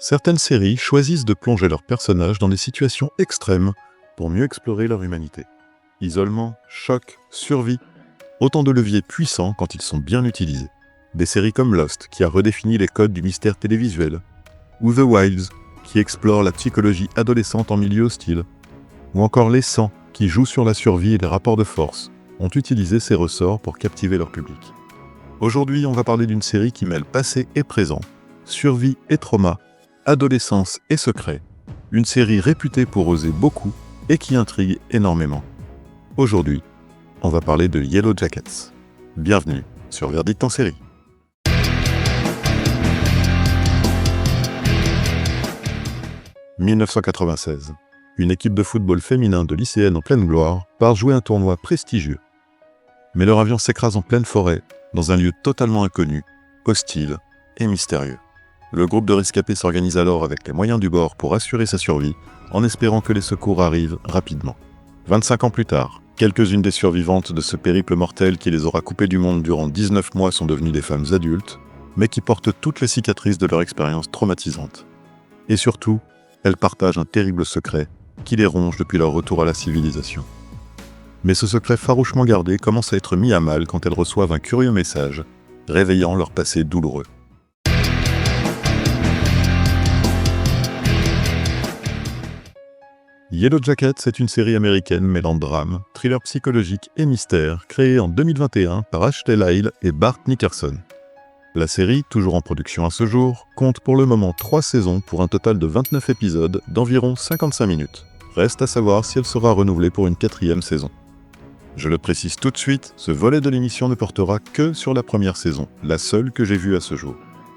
Certaines séries choisissent de plonger leurs personnages dans des situations extrêmes pour mieux explorer leur humanité. Isolement, choc, survie, autant de leviers puissants quand ils sont bien utilisés. Des séries comme Lost, qui a redéfini les codes du mystère télévisuel, ou The Wilds, qui explore la psychologie adolescente en milieu hostile, ou encore Les 100, qui joue sur la survie et les rapports de force, ont utilisé ces ressorts pour captiver leur public. Aujourd'hui, on va parler d'une série qui mêle passé et présent, survie et trauma, adolescence et secret, une série réputée pour oser beaucoup et qui intrigue énormément. Aujourd'hui, on va parler de Yellow Jackets. Bienvenue sur Verdict en série. « 1996. Une équipe de football féminin de lycéennes en pleine gloire part jouer un tournoi prestigieux. Mais leur avion s'écrase en pleine forêt, dans un lieu totalement inconnu, hostile et mystérieux. Le groupe de rescapés s'organise alors avec les moyens du bord pour assurer sa survie, en espérant que les secours arrivent rapidement. 25 ans plus tard, quelques-unes des survivantes de ce périple mortel qui les aura coupées du monde durant 19 mois sont devenues des femmes adultes, mais qui portent toutes les cicatrices de leur expérience traumatisante. Et surtout, elles partagent un terrible secret qui les ronge depuis leur retour à la civilisation. Mais ce secret farouchement gardé commence à être mis à mal quand elles reçoivent un curieux message, réveillant leur passé douloureux. Yellow Jackets est une série américaine mêlant drame, thriller psychologique et mystère, créée en 2021 par Ashley Lyle et Bart Nickerson. La série, toujours en production à ce jour, compte pour le moment 3 saisons pour un total de 29 épisodes d'environ 55 minutes. Reste à savoir si elle sera renouvelée pour une 4e saison. Je le précise tout de suite, ce volet de l'émission ne portera que sur la première saison, la seule que j'ai vue à ce jour.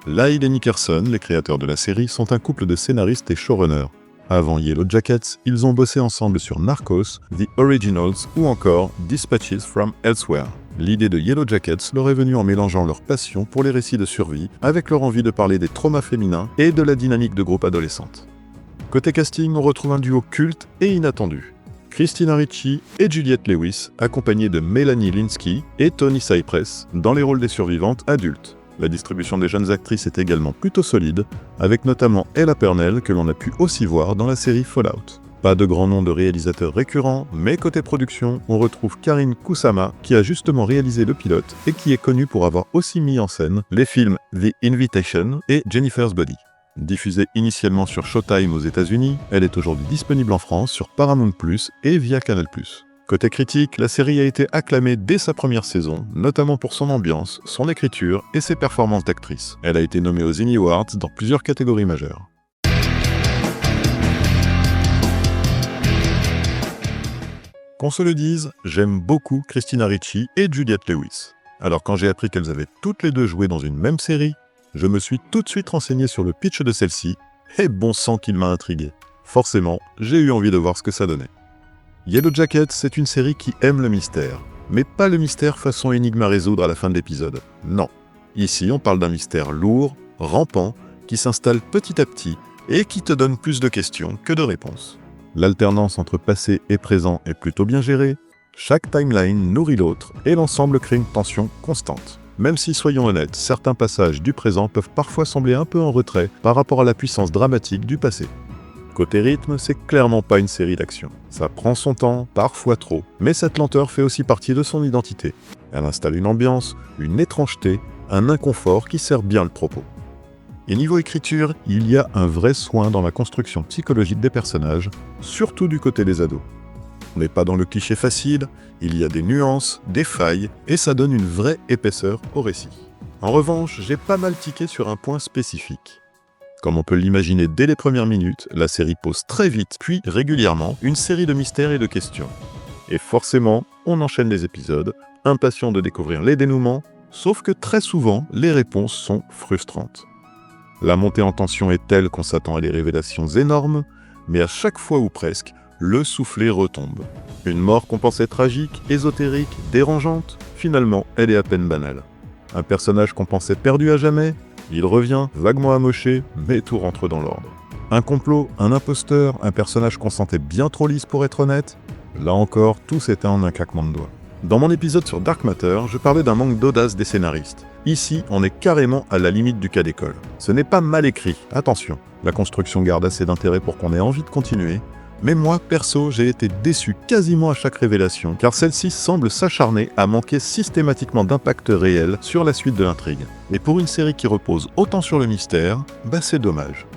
Lyle et Nickerson, les créateurs de la série, sont un couple de scénaristes et showrunners. Avant Yellow Jackets, ils ont bossé ensemble sur Narcos, The Originals ou encore Dispatches from Elsewhere. L'idée de Yellow Jackets leur est venue en mélangeant leur passion pour les récits de survie avec leur envie de parler des traumas féminins et de la dynamique de groupe adolescente. Côté casting, on retrouve un duo culte et inattendu. Christina Ricci et Juliette Lewis, accompagnés de Melanie Lynskey et Tony Cypress dans les rôles des survivantes adultes. La distribution des jeunes actrices est également plutôt solide, avec notamment Ella Purnell que l'on a pu aussi voir dans la série Fallout. Pas de grand nom de réalisateurs récurrents, mais côté production, on retrouve Karyn Kusama qui a justement réalisé le pilote et qui est connue pour avoir aussi mis en scène les films The Invitation et Jennifer's Body. Diffusée initialement sur Showtime aux États-Unis, elle est aujourd'hui disponible en France sur Paramount+ et via Canal+. Côté critique, la série a été acclamée dès sa première saison, notamment pour son ambiance, son écriture et ses performances d'actrice. Elle a été nommée aux Emmy Awards dans plusieurs catégories majeures. Qu'on se le dise, j'aime beaucoup Christina Ricci et Juliette Lewis. Alors quand j'ai appris qu'elles avaient toutes les deux joué dans une même série, je me suis tout de suite renseigné sur le pitch de celle-ci, et bon sang qu'il m'a intrigué. Forcément, j'ai eu envie de voir ce que ça donnait. Yellow Jackets, c'est une série qui aime le mystère, mais pas le mystère façon énigme à résoudre à la fin de l'épisode. Non. Ici, on parle d'un mystère lourd, rampant, qui s'installe petit à petit et qui te donne plus de questions que de réponses. L'alternance entre passé et présent est plutôt bien gérée, chaque timeline nourrit l'autre et l'ensemble crée une tension constante. Même si, soyons honnêtes, certains passages du présent peuvent parfois sembler un peu en retrait par rapport à la puissance dramatique du passé. Côté rythme, c'est clairement pas une série d'action. Ça prend son temps, parfois trop, mais cette lenteur fait aussi partie de son identité. Elle installe une ambiance, une étrangeté, un inconfort qui sert bien le propos. Et niveau écriture, il y a un vrai soin dans la construction psychologique des personnages, surtout du côté des ados. On n'est pas dans le cliché facile, il y a des nuances, des failles, et ça donne une vraie épaisseur au récit. En revanche, j'ai pas mal tiqué sur un point spécifique. Comme on peut l'imaginer dès les premières minutes, la série pose très vite, puis régulièrement, une série de mystères et de questions. Et forcément, on enchaîne les épisodes, impatient de découvrir les dénouements, sauf que très souvent, les réponses sont frustrantes. La montée en tension est telle qu'on s'attend à des révélations énormes, mais à chaque fois ou presque, le soufflet retombe. Une mort qu'on pensait tragique, ésotérique, dérangeante, finalement, elle est à peine banale. Un personnage qu'on pensait perdu à jamais, il revient, vaguement amoché, mais tout rentre dans l'ordre. Un complot, un imposteur, un personnage qu'on sentait bien trop lisse pour être honnête, là encore, tout s'éteint en un claquement de doigts. Dans mon épisode sur Dark Matter, je parlais d'un manque d'audace des scénaristes. Ici, on est carrément à la limite du cas d'école. Ce n'est pas mal écrit, attention. La construction garde assez d'intérêt pour qu'on ait envie de continuer. Mais moi, perso, j'ai été déçu quasiment à chaque révélation, car celle-ci semble s'acharner à manquer systématiquement d'impact réel sur la suite de l'intrigue. Et pour une série qui repose autant sur le mystère, c'est dommage.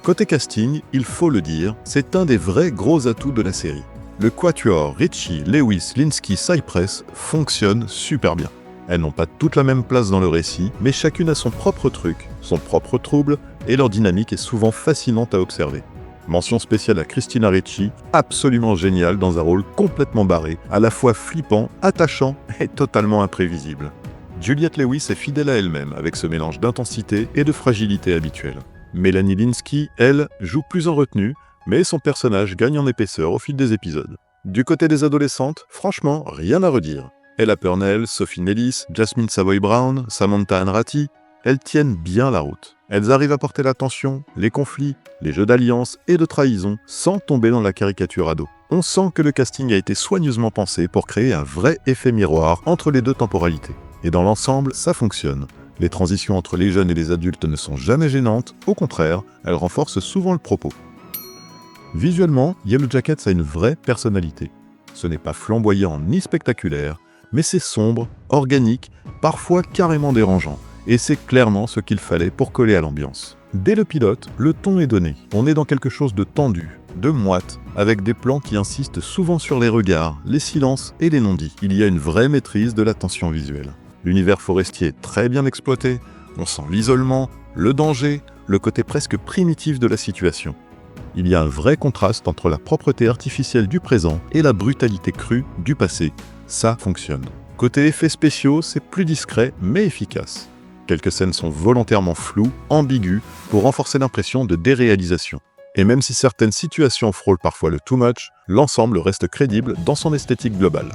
Côté casting, il faut le dire, c'est un des vrais gros atouts de la série. Le quatuor Ritchie, Lewis, Linsky, Cypress fonctionne super bien. Elles n'ont pas toutes la même place dans le récit, mais chacune a son propre truc, son propre trouble, et leur dynamique est souvent fascinante à observer. Mention spéciale à Christina Ricci, absolument géniale dans un rôle complètement barré, à la fois flippant, attachant et totalement imprévisible. Juliette Lewis est fidèle à elle-même, avec ce mélange d'intensité et de fragilité habituelle. Mélanie Linsky, elle, joue plus en retenue, mais son personnage gagne en épaisseur au fil des épisodes. Du côté des adolescentes, franchement, rien à redire. Ella Purnell, Sophie Nellis, Jasmine Savoy Brown, Samantha Anrati, elles tiennent bien la route. Elles arrivent à porter la tension, les conflits, les jeux d'alliance et de trahison sans tomber dans la caricature ado. On sent que le casting a été soigneusement pensé pour créer un vrai effet miroir entre les deux temporalités. Et dans l'ensemble, ça fonctionne. Les transitions entre les jeunes et les adultes ne sont jamais gênantes, au contraire, elles renforcent souvent le propos. Visuellement, Yellow Jackets a une vraie personnalité. Ce n'est pas flamboyant ni spectaculaire, mais c'est sombre, organique, parfois carrément dérangeant. Et c'est clairement ce qu'il fallait pour coller à l'ambiance. Dès le pilote, le ton est donné. On est dans quelque chose de tendu, de moite, avec des plans qui insistent souvent sur les regards, les silences et les non-dits. Il y a une vraie maîtrise de la tension visuelle. L'univers forestier est très bien exploité, on sent l'isolement, le danger, le côté presque primitif de la situation. Il y a un vrai contraste entre la propreté artificielle du présent et la brutalité crue du passé. Ça fonctionne. Côté effets spéciaux, c'est plus discret mais efficace. Quelques scènes sont volontairement floues, ambiguës, pour renforcer l'impression de déréalisation. Et même si certaines situations frôlent parfois le too much, l'ensemble reste crédible dans son esthétique globale.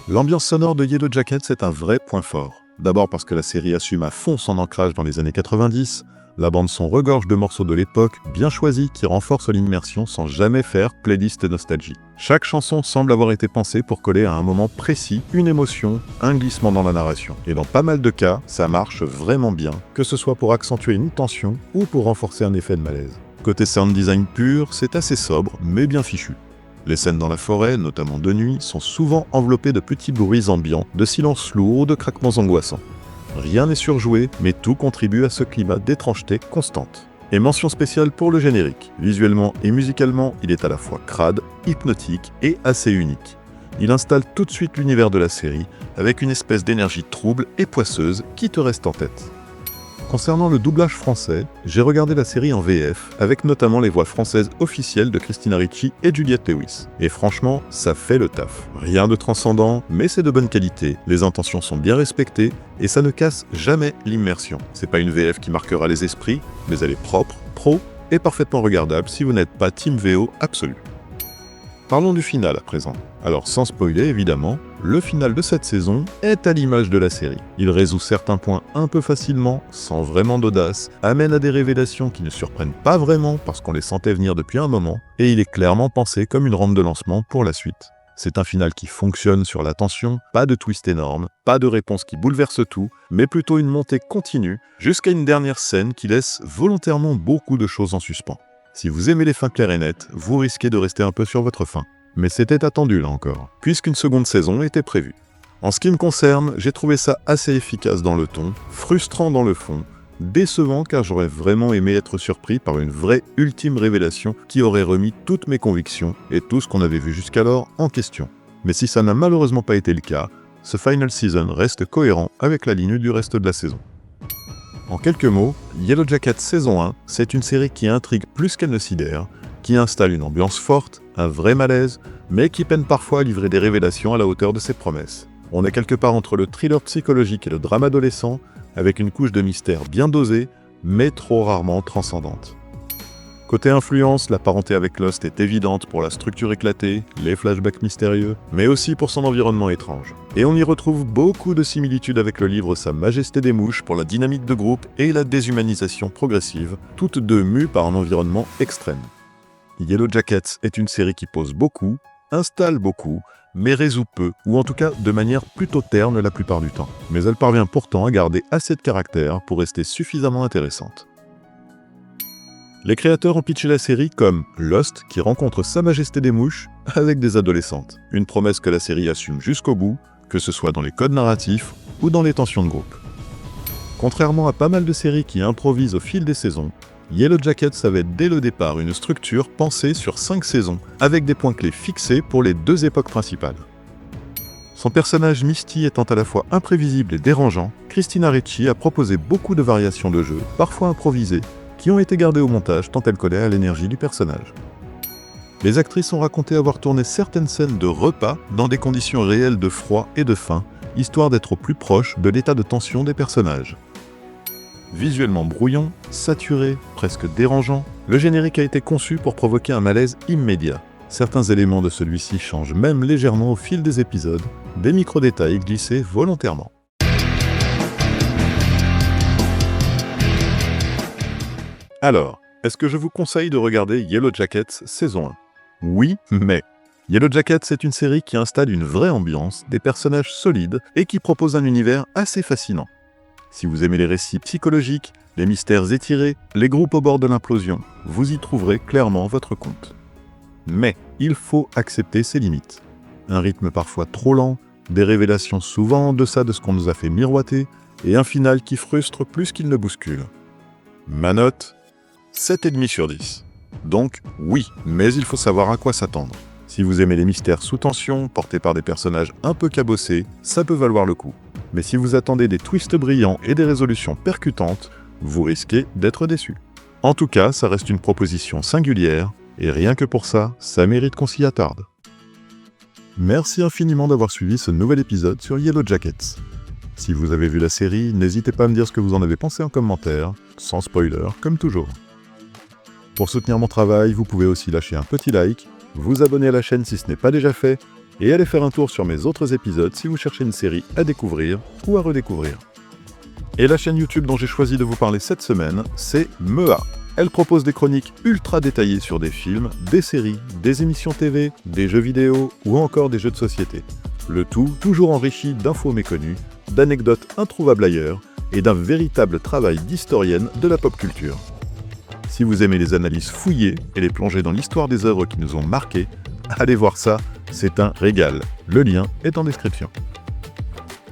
L'ambiance sonore de Yellow Jackets est un vrai point fort. D'abord parce que la série assume à fond son ancrage dans les années 90, la bande-son regorge de morceaux de l'époque, bien choisis, qui renforcent l'immersion sans jamais faire playlist nostalgie. Chaque chanson semble avoir été pensée pour coller à un moment précis, une émotion, un glissement dans la narration. Et dans pas mal de cas, ça marche vraiment bien, que ce soit pour accentuer une tension ou pour renforcer un effet de malaise. Côté sound design pur, c'est assez sobre, mais bien fichu. Les scènes dans la forêt, notamment de nuit, sont souvent enveloppées de petits bruits ambiants, de silences lourds ou de craquements angoissants. Rien n'est surjoué, mais tout contribue à ce climat d'étrangeté constante. Et mention spéciale pour le générique. Visuellement et musicalement, il est à la fois crade, hypnotique et assez unique. Il installe tout de suite l'univers de la série, avec une espèce d'énergie trouble et poisseuse qui te reste en tête. Concernant le doublage français, j'ai regardé la série en VF, avec notamment les voix françaises officielles de Christina Ricci et Juliette Lewis. Et franchement, ça fait le taf. Rien de transcendant, mais c'est de bonne qualité, les intentions sont bien respectées, et ça ne casse jamais l'immersion. C'est pas une VF qui marquera les esprits, mais elle est propre, pro, et parfaitement regardable si vous n'êtes pas Team VO absolu. Parlons du final à présent. Alors sans spoiler évidemment, le final de cette saison est à l'image de la série. Il résout certains points un peu facilement, sans vraiment d'audace, amène à des révélations qui ne surprennent pas vraiment parce qu'on les sentait venir depuis un moment, et il est clairement pensé comme une rampe de lancement pour la suite. C'est un final qui fonctionne sur la tension, pas de twist énorme, pas de réponse qui bouleverse tout, mais plutôt une montée continue, jusqu'à une dernière scène qui laisse volontairement beaucoup de choses en suspens. Si vous aimez les fins claires et nettes, vous risquez de rester un peu sur votre faim. Mais c'était attendu là encore, puisqu'une seconde saison était prévue. En ce qui me concerne, j'ai trouvé ça assez efficace dans le ton, frustrant dans le fond, décevant car j'aurais vraiment aimé être surpris par une vraie ultime révélation qui aurait remis toutes mes convictions et tout ce qu'on avait vu jusqu'alors en question. Mais si ça n'a malheureusement pas été le cas, ce final season reste cohérent avec la ligne du reste de la saison. En quelques mots, Yellow Jackets saison 1, c'est une série qui intrigue plus qu'elle ne sidère, qui installe une ambiance forte, un vrai malaise, mais qui peine parfois à livrer des révélations à la hauteur de ses promesses. On est quelque part entre le thriller psychologique et le drame adolescent, avec une couche de mystère bien dosée, mais trop rarement transcendante. Côté influence, la parenté avec Lost est évidente pour la structure éclatée, les flashbacks mystérieux, mais aussi pour son environnement étrange. Et on y retrouve beaucoup de similitudes avec le livre Sa Majesté des Mouches pour la dynamique de groupe et la déshumanisation progressive, toutes deux mues par un environnement extrême. Yellow Jackets est une série qui pose beaucoup, installe beaucoup, mais résout peu, ou en tout cas de manière plutôt terne la plupart du temps. Mais elle parvient pourtant à garder assez de caractère pour rester suffisamment intéressante. Les créateurs ont pitché la série comme Lost qui rencontre Sa Majesté des Mouches avec des adolescentes. Une promesse que la série assume jusqu'au bout, que ce soit dans les codes narratifs ou dans les tensions de groupe. Contrairement à pas mal de séries qui improvisent au fil des saisons, Yellow Jackets avait dès le départ une structure pensée sur 5 saisons, avec des points clés fixés pour les 2 époques principales. Son personnage Misty étant à la fois imprévisible et dérangeant, Christina Ricci a proposé beaucoup de variations de jeu, parfois improvisées, qui ont été gardées au montage tant elles collaient à l'énergie du personnage. Les actrices ont raconté avoir tourné certaines scènes de repas dans des conditions réelles de froid et de faim, histoire d'être au plus proche de l'état de tension des personnages. Visuellement brouillon, saturé, presque dérangeant, le générique a été conçu pour provoquer un malaise immédiat. Certains éléments de celui-ci changent même légèrement au fil des épisodes, des micro-détails glissés volontairement. Alors, est-ce que je vous conseille de regarder Yellow Jackets saison 1 ? Oui, mais Yellow Jackets est une série qui installe une vraie ambiance, des personnages solides et qui propose un univers assez fascinant. Si vous aimez les récits psychologiques, les mystères étirés, les groupes au bord de l'implosion, vous y trouverez clairement votre compte. Mais il faut accepter ses limites. Un rythme parfois trop lent, des révélations souvent en deçà de ce qu'on nous a fait miroiter, et un final qui frustre plus qu'il ne bouscule. Ma note, 7,5 sur 10. Donc oui, mais il faut savoir à quoi s'attendre. Si vous aimez les mystères sous tension, portés par des personnages un peu cabossés, ça peut valoir le coup. Mais si vous attendez des twists brillants et des résolutions percutantes, vous risquez d'être déçu. En tout cas, ça reste une proposition singulière, et rien que pour ça, ça mérite qu'on s'y attarde. Merci infiniment d'avoir suivi ce nouvel épisode sur Yellow Jackets. Si vous avez vu la série, n'hésitez pas à me dire ce que vous en avez pensé en commentaire, sans spoiler, comme toujours. Pour soutenir mon travail, vous pouvez aussi lâcher un petit like, vous abonner à la chaîne si ce n'est pas déjà fait, et aller faire un tour sur mes autres épisodes si vous cherchez une série à découvrir ou à redécouvrir. Et la chaîne YouTube dont j'ai choisi de vous parler cette semaine, c'est Mea. Elle propose des chroniques ultra détaillées sur des films, des séries, des émissions TV, des jeux vidéo ou encore des jeux de société. Le tout toujours enrichi d'infos méconnues, d'anecdotes introuvables ailleurs et d'un véritable travail d'historienne de la pop culture. Si vous aimez les analyses fouillées et les plongées dans l'histoire des œuvres qui nous ont marqués, allez voir ça, c'est un régal. Le lien est en description.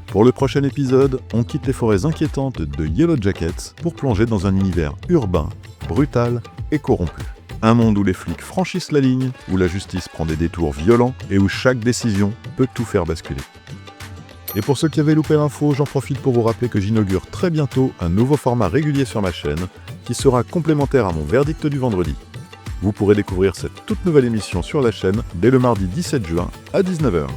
Pour le prochain épisode, on quitte les forêts inquiétantes de Yellow Jackets pour plonger dans un univers urbain, brutal et corrompu. Un monde où les flics franchissent la ligne, où la justice prend des détours violents et où chaque décision peut tout faire basculer. Et pour ceux qui avaient loupé l'info, j'en profite pour vous rappeler que j'inaugure très bientôt un nouveau format régulier sur ma chaîne qui sera complémentaire à mon verdict du vendredi. Vous pourrez découvrir cette toute nouvelle émission sur la chaîne dès le mardi 17 juin à 19h.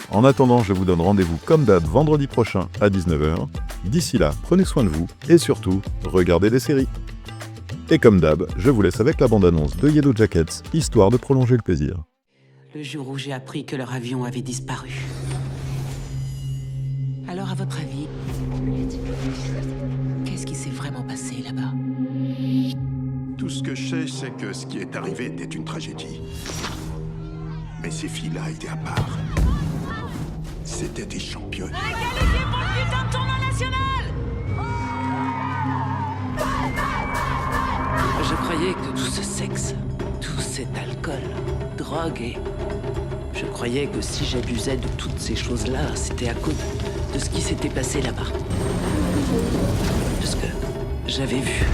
En attendant, je vous donne rendez-vous comme d'hab vendredi prochain à 19h. D'ici là, prenez soin de vous et surtout, regardez des séries. Et comme d'hab, je vous laisse avec la bande-annonce de Yellow Jackets, histoire de prolonger le plaisir. Le jour où j'ai appris que leur avion avait disparu. Alors, à votre avis, qu'est-ce qui s'est vraiment passé là-bas? Tout ce que je sais, c'est que ce qui est arrivé était une tragédie. Mais ces filles-là étaient à part. C'était des championnes. Qualifié pour le putain de tournoi national! Je croyais que tout ce sexe, tout cet alcool, drogue et... Je croyais que si j'abusais de toutes ces choses-là, c'était à cause de ce qui s'était passé là-bas. De ce que j'avais vu.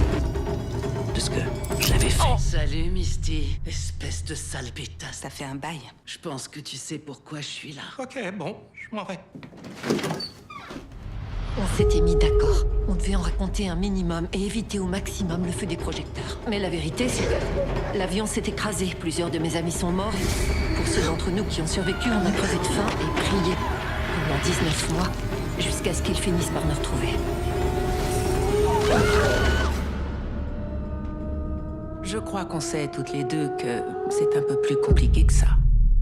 De ce que j'avais fait. Oh. Salut, Misty. Espèce de sale pétasse. Ça fait un bail. Je pense que tu sais pourquoi je suis là. Ok, bon, je m'en vais. On s'était mis d'accord. On devait en raconter un minimum et éviter au maximum le feu des projecteurs. Mais la vérité, c'est que l'avion s'est écrasé. Plusieurs de mes amis sont morts. Pour ceux d'entre nous qui ont survécu, on a crevé de faim et prié pendant 19 mois, jusqu'à ce qu'ils finissent par nous retrouver. Je crois qu'on sait toutes les deux que c'est un peu plus compliqué que ça.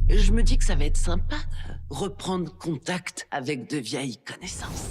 Je me dis que ça va être sympa de reprendre contact avec de vieilles connaissances.